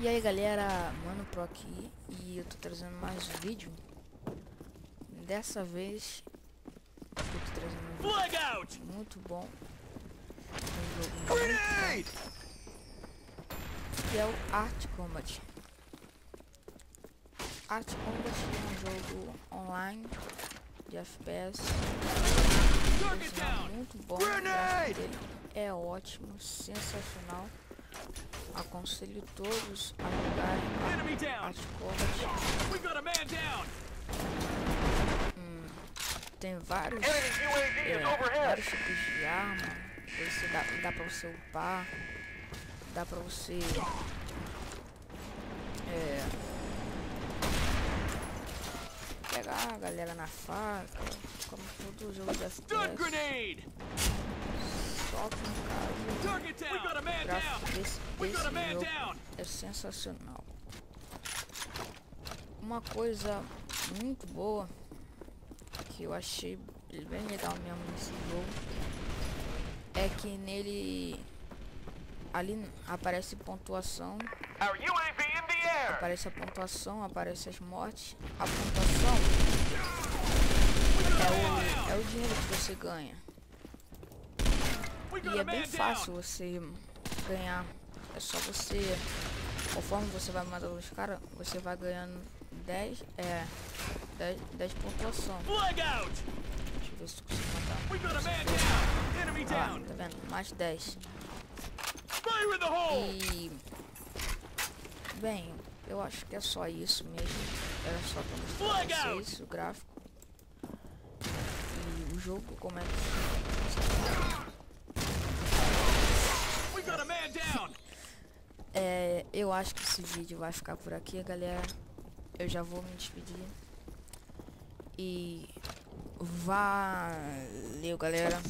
E aí galera, Mano Pro aqui e eu tô trazendo mais um vídeo. Dessa vez eu tô trazendo um vídeo muito bom, um jogo muito bom, que é o Art Combat. Art Combat é um jogo online de FPS, muito bom, o gráfico dele é ótimo, sensacional. Aconselho todos a jogarem Art Combat. Tem vários tipos de arma. Dá pra você upar, dá pra você pegar a galera na faca, como todo jogo de FPS. Só que no caso, o gráfico desse jogo é sensacional. Uma coisa muito boa que eu achei bem legal mesmo nesse jogo é que nele ali aparece pontuação, aparece as mortes. A pontuação é o dinheiro que você ganha. E é bem fácil você ganhar. É só você, conforme você vai matando os caras, você vai ganhando 10 pontuação. Deixa eu ver se eu consigo matar. Tá vendo? Mais 10. E bem, eu acho que é só isso mesmo. Era só pra mostrar pra vocês o gráfico e o jogo, como é que eu acho que esse vídeo vai ficar por aqui, galera. Eu já vou me despedir. E valeu, galera.